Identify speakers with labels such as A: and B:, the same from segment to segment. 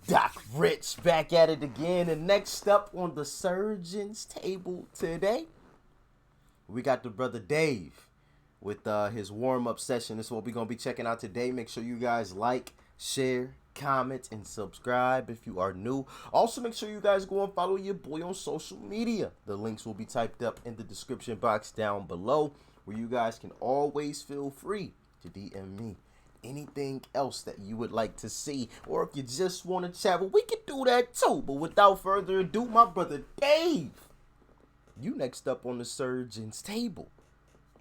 A: Doc Rich back at it again. And next up on the surgeon's table today, we got the brother Dave with his warm-up session. This is what we're going to be checking out today. Make sure you guys like, share, comment, and subscribe if you are new. Also, make sure you guys go and follow your boy on social media. The links will be typed up in the description box down below, where you guys can always feel free to DM me anything else that you would like to see, or if you just want to chat, well, we can do that too. But without further ado, my brother Dave, you next up on the surgeon's table.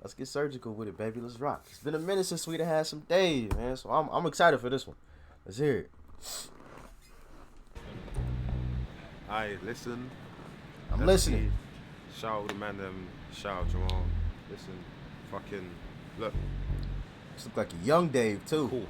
A: Let's get surgical with it, baby. Let's rock. It's been a minute since we'd had some Dave, man, so I'm excited for this one. Let's hear it.
B: Aye, listen.
A: I'm listening.
B: Shout out the man, shout out Jamal. Listen, fucking, look.
A: This look like a young Dave, too.
B: Cool.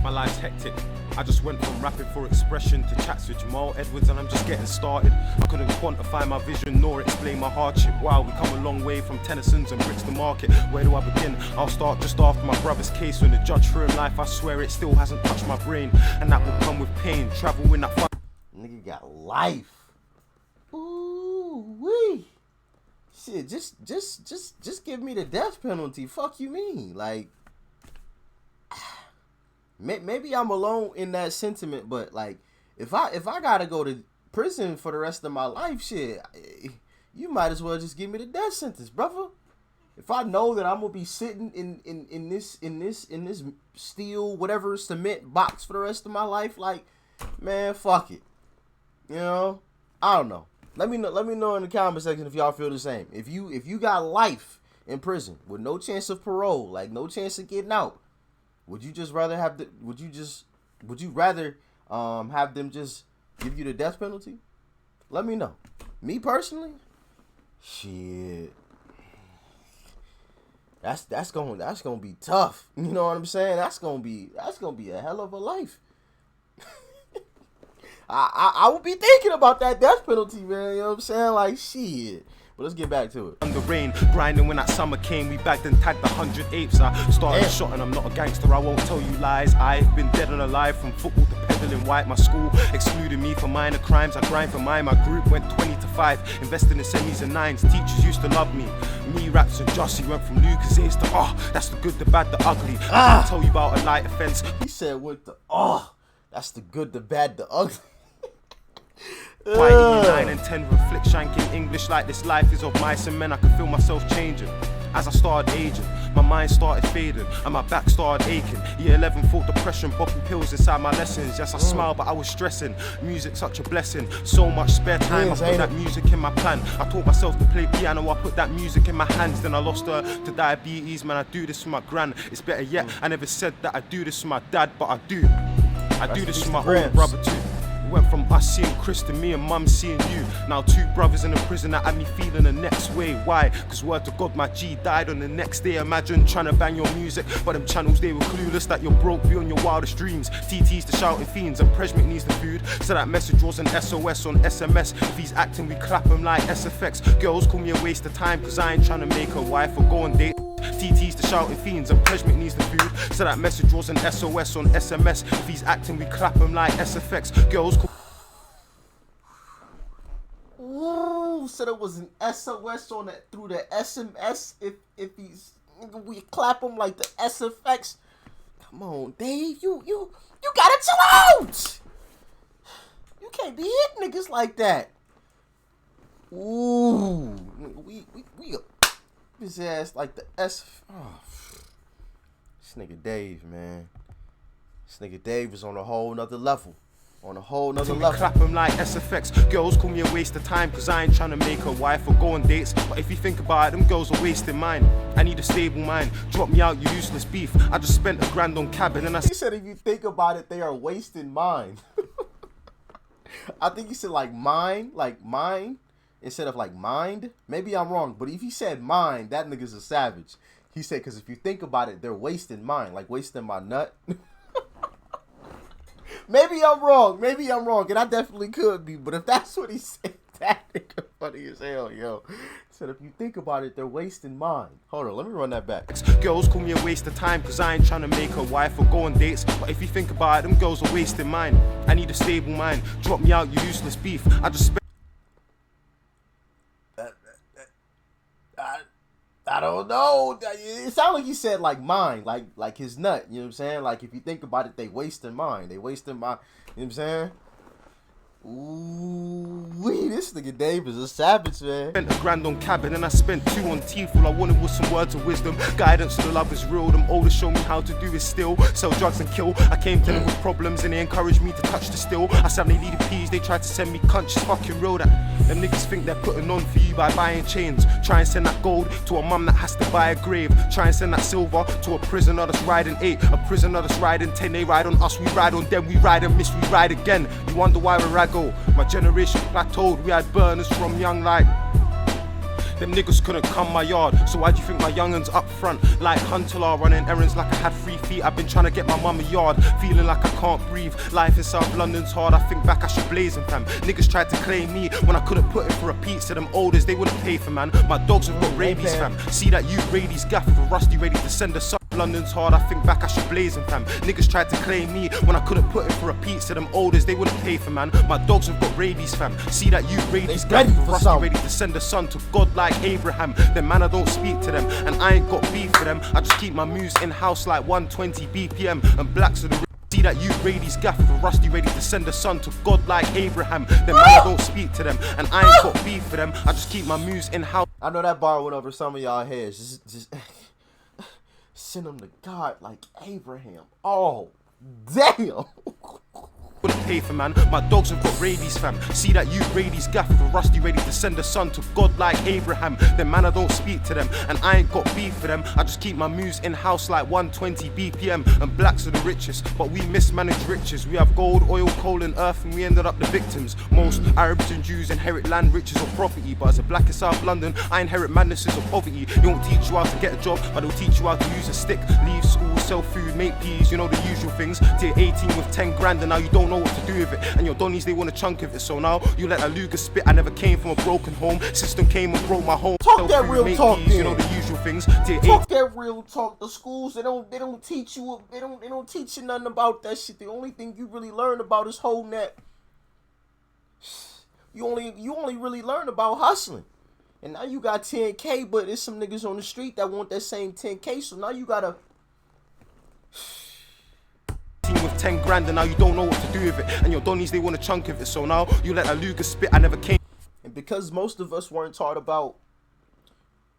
B: My life's hectic. I just went from rapping for expression to chats with Jamal Edwards, and I'm just getting started. I couldn't quantify my vision nor explain my hardship. Wow, we come a long way from Tennyson's and bricks to market. Where do I begin? I'll start just after my brother's case. When the judge threw him life, I swear it still hasn't touched my brain, and that will come with pain. Travel in that
A: nigga got life. Ooh wee. Shit, just give me the death penalty. Fuck you mean? Like, maybe I'm alone in that sentiment, but like, if I gotta go to prison for the rest of my life, shit, you might as well just give me the death sentence, brother. If I know that I'm gonna be sitting in this steel whatever cement box for the rest of my life, like, man, fuck it. You know, I don't know. Let me know in the comment section if y'all feel the same. If you got life in prison with no chance of parole, like no chance of getting out, would you rather have them just give you the death penalty? Let me know. Me personally, shit, that's gonna be tough. You know what I'm saying? That's gonna be a hell of a life. I would be thinking about that death penalty, man. You know what I'm saying? Like, shit. But let's get back to it.
B: On the rain, grinding when that summer came, we bagged and tagged 100 apes. I started shot and I'm not a gangster, I won't tell you lies. I've been dead and alive, from football to peddling white. My school excluded me for minor crimes. I grind for mine. My group went 20-5, invested in semis and nines. Teachers used to love me. Me, Raps and Jossie went from Lucas to that's the good, the bad, the ugly. I can tell you about a light offense.
A: He said with the that's the good, the bad, the ugly.
B: Why 9 and 10 reflect shanking English like this life is of mice and men. I can feel myself changing as I started aging. My mind started fading and my back started aching. Year 11 fought depression, popping pills inside my lessons. Yes, I smiled, but I was stressing. Music's such a blessing. So much spare time, I put that music in my plan. I taught myself to play piano, I put that music in my hands. Then I lost her to diabetes. Man, I do this for my gran. It's better yet, I never said that I do this for my dad, but I do. I do this for my older brother too. Went from us seeing Chris to me and mum seeing you. Now 2 brothers in a prison that had me feeling the next way. Why? Cause word to God, my G died on the next day. Imagine trying to bang your music, but them channels, they were clueless that you're broke beyond your wildest dreams. TT's the shouting fiends and Prejmic needs the food. So that message was an SOS on SMS. If he's acting, we clap him like SFX. Girls call me a waste of time, cause I ain't trying to make a wife or go on date. TT's the shouting fiends and Prejmic needs the food. So that message was an SOS on SMS. If he's acting, we clap him like SFX. Girls call.
A: Ooh, said it was an SOS on that through the SMS. If he's, we clap him like the SFX. Come on, Dave, you gotta chill out. You can't be hitting niggas like that. Ooh, we his ass like the S. Oh, this nigga Dave, man. This nigga Dave is on a whole nother level. On a whole nother level.
B: Clap him like SFX. Girls call me a waste of time, cause I ain't trying to make a wife or go on dates. But if you think about it, them girls are wasting mine. I need a stable mind. Drop me out, you useless beef. I just spent $1,000 on cabin and
A: He said if you think about it, they are wasting mine. I think he said like mine, instead of like mind. Maybe I'm wrong, but if he said mine, that nigga's a savage. He said, cause if you think about it, they're wasting mine, like wasting my nut. Maybe I'm wrong, and I definitely could be, but if that's what he said, that nigga funny as hell, yo. Said if you think about it, they're wasting mine. Hold on, let me run that back.
B: Girls call me a waste of time because I ain't trying to make a wife or go on dates. But if you think about it, them girls are wasting mine. I need a stable mind. Drop me out, you useless beef. I just spend.
A: I don't know. It sounded like he said like mine, like his nut. You know what I'm saying? Like if you think about it, they wasting mine. They wasting my. You know what I'm saying? Ooh, this nigga Dave is a savage, man.
B: Spent $1,000 on cabin and I spent 2 on teeth. All I wanted was some words of wisdom. Guidance to the love is real. Them older show me how to do is still sell drugs and kill. I came to them with problems and they encouraged me to touch the still. I said they needed peas, they tried to send me cunts. It's fucking real that them niggas think they're putting on for you by buying chains. Try and send that gold to a mum that has to buy a grave. Try and send that silver to a prisoner that's riding 8. A prisoner that's riding 10. They ride on us, we ride on them. We ride and miss, we ride again. You wonder why we're raggo. My generation plateaued, we had burners from young like. Them niggas couldn't come my yard, so why do you think my young'uns up front? Like Hunter running errands like I had 3 feet. I've been trying to get my mum a yard, feeling like I can't breathe. Life in South London's hard, I think back I should blazing fam. Niggas tried to claim me when I couldn't put it for a pizza. Them olders, they wouldn't pay for man. My dogs have got rabies fam. See that you Brady's gaff with a rusty ready to send us up. London's hard, I think back I should blazing fam. Niggas tried to claim me when I couldn't put it for a pizza. Them olders, they wouldn't pay for man. My dogs have got rabies fam. See that you Brady's gaff with a rusty ready to send a son to God like Abraham. Them man I don't speak to them and I ain't got beef for them. I just keep my moves in house like 120 BPM and blacks are the. See that you Brady's gaff with a rusty ready to send a son to God like Abraham. Them man I don't speak to them and I ain't got beef for them. I just keep my moves in house.
A: I know that bar went over some of y'all heads. Just send them to God like Abraham. Oh, damn.
B: Wouldn't pay for man, my dogs have got rabies fam. See that you Brady's gaff with a rusty ready to send a son to God like Abraham. Them man I don't speak to them and I ain't got beef for them. I just keep my moves in house like 120 BPM and blacks are the richest, but we mismanage riches. We have gold, oil, coal and earth and we ended up the victims. Most Arabs and Jews inherit land, riches or property, but as a black in South London I inherit madnesses of poverty. They won't teach you how to get a job, but they'll teach you how to use a stick. Leave school, sell food, make peas, you know the usual things. Till 18 with 10 grand and now you don't know what to do with it. And your donnies, they want a chunk of it. So now you let a Luger spit. I never came from a broken home. System came and broke my home.
A: Talk that real talk,
B: you know the usual things.
A: Talk that real talk. The schools, they don't teach you. They don't teach you nothing about that shit. The only thing you really learn about is holding that. You only really learn about hustling. And now you got 10K, but there's some niggas on the street that want that same 10K. So now you gotta.
B: With 10 grand and now you don't know what to do with it. And your donnies, they want a chunk of it. So now you let a Luger spit. I never came.
A: And because most of us weren't taught about,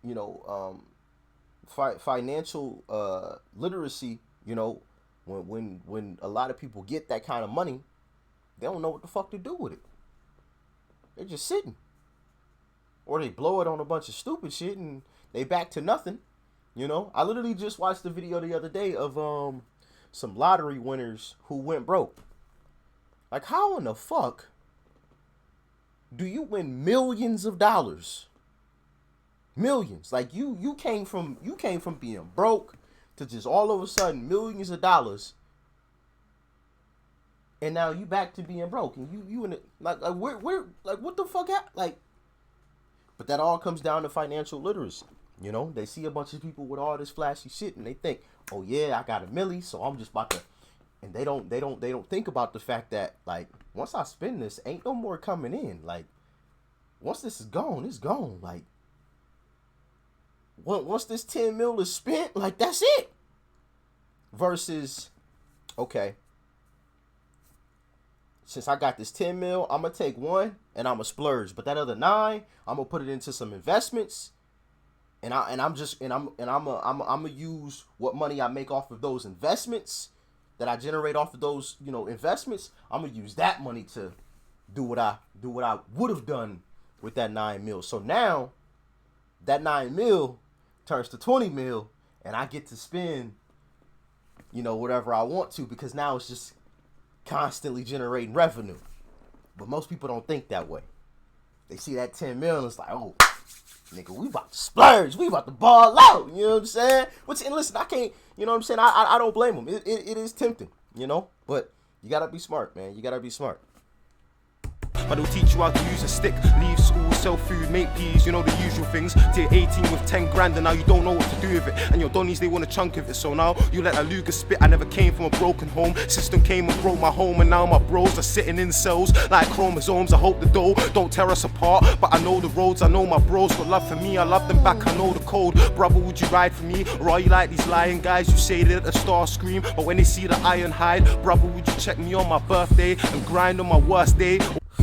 A: you know, financial literacy, you know, when a lot of people get that kind of money, they don't know what the fuck to do with it. They're just sitting. Or they blow it on a bunch of stupid shit and they back to nothing. You know, I literally just watched the video the other day of some lottery winners who went broke. Like, how in the fuck do you win millions of dollars? Millions. Like you came from being broke to just all of a sudden millions of dollars, and now you back to being broke, and you in it like we're like what the fuck like. But that all comes down to financial literacy. You know, they see a bunch of people with all this flashy shit and they think, oh yeah, I got a milli, so I'm just about to, and they don't think about the fact that like once I spend this, ain't no more coming in. Like once this is gone, it's gone. Like once this 10 mil is spent, like that's it. Versus, okay, since I got this 10 mil, I'm gonna take 1 and I'm gonna splurge, but that other 9, I'm gonna put it into some investments. And I'm gonna use what money I make off of those investments that I generate off of those, you know, investments. I'm gonna use that money to do what I would have done with that 9 mil. So now that 9 mil turns to 20 mil and I get to spend, you know, whatever I want to, because now it's just constantly generating revenue. But most people don't think that way. They see that 10 mil and it's like, oh, nigga, we about to splurge. We about to ball out. You know what I'm saying? Which, and listen, I can't, you know what I'm saying? I don't blame them. It is tempting, you know? But you got to be smart, man. You got to be smart.
B: but they'll teach you how to use a stick. Leave school, sell food, make peas, you know the usual things. Till you're 18 with 10 grand and now you don't know what to do with it. And your donnies, they want a chunk of it. So now you let a Luger spit. I never came from a broken home. System came and broke my home, and now my bros are sitting in cells like chromosomes. I hope the dough don't tear us apart, but I know the roads, I know my bros got love for me. I love them back, I know the code. Brother, would you ride for me? Or are you like these lying guys who say that a star scream, but when they see the iron hide? Brother, would you check me on my birthday and grind on my worst day?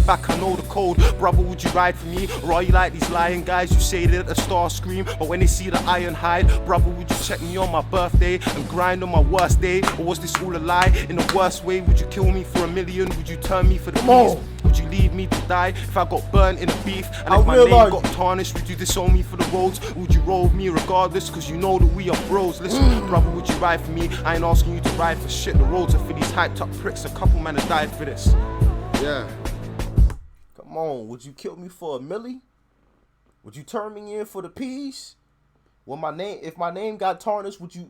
B: Back, I know the code. Brother, would you ride for me? Or are you like these lying guys who say that a star scream, but when they see the iron hide? Brother, would you check me on my birthday and grind on my worst day? Or was this all a lie? In the worst way, would you kill me for $1 million? Would you turn me for the peace? Would you leave me to die if I got burnt in a beef? And if my name got tarnished, would you disown me for the roads? Would you roll with me regardless? Cause you know that we are bros. Listen, brother, would you ride for me? I ain't asking you to ride for shit. The roads are for these hyped up pricks. A couple men have died for this.
A: Yeah. Come on, would you kill me for $1 million? Would you turn me in for the peace? Well, if my name got tarnished, would you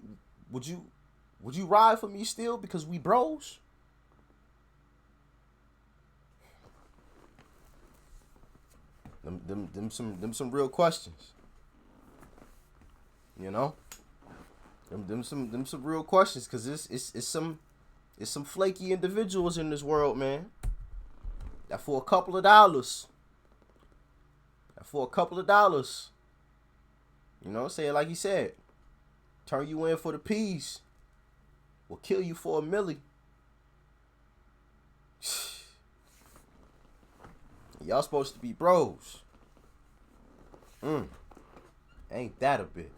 A: ride for me still because we bros? Them some real questions. You know? Them some real questions, cause it's some flaky individuals in this world, man. That for a couple of dollars. You know, say it like he said. Turn you in for the peace. Will kill you for $1 million. Y'all supposed to be bros. Ain't that a bit?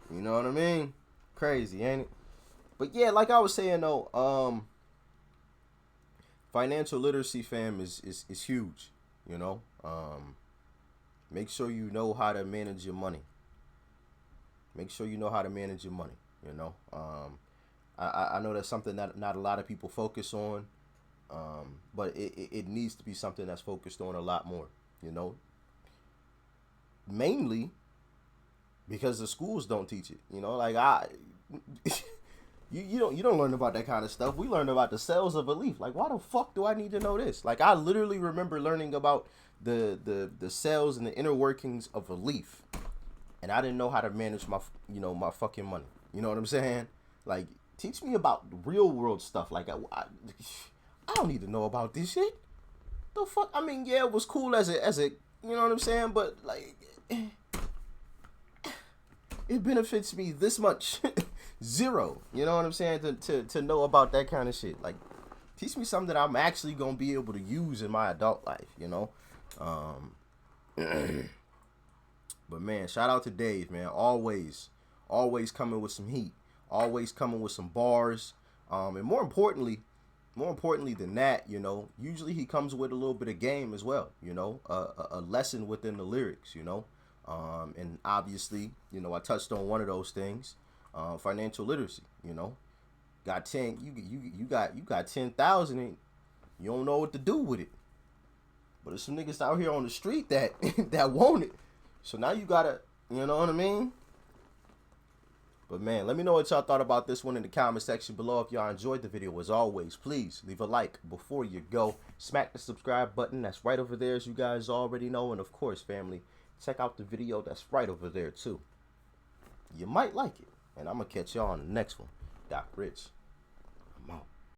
A: You know what I mean? Crazy, ain't it? But yeah, like I was saying though, financial literacy, fam, is huge. You know, make sure you know how to manage your money. You know, I know that's something that not a lot of people focus on, but it needs to be something that's focused on a lot more. You know, mainly because the schools don't teach it. You know, like You don't learn about that kind of stuff. We learn about the cells of a leaf. Like, why the fuck do I need to know this? Like, I literally remember learning about the cells and the inner workings of a leaf, and I didn't know how to manage my fucking money. You know what I'm saying? Like, teach me about real world stuff. Like, I don't need to know about this shit. The fuck? I mean, yeah, it was cool as a you know what I'm saying, but like, it benefits me this much. Zero. You know what I'm saying? To know about that kind of shit. Like, teach me something that I'm actually gonna be able to use in my adult life, you know? But man, shout out to Dave, man. Always coming with some heat. Always coming with some bars. And more importantly than that, you know, usually he comes with a little bit of game as well, you know? A lesson within the lyrics, you know? And obviously, you know, I touched on one of those things. Financial literacy, you know, you got 10,000 and you don't know what to do with it. But there's some niggas out here on the street that that want it. So now you gotta, you know what I mean? But man, let me know what y'all thought about this one in the comment section below. If y'all enjoyed the video, as always, please leave a like before you go. Smack the subscribe button that's right over there, as you guys already know. And of course, family, check out the video that's right over there too. You might like it. And I'm going to catch y'all on the next one. Doc Rich.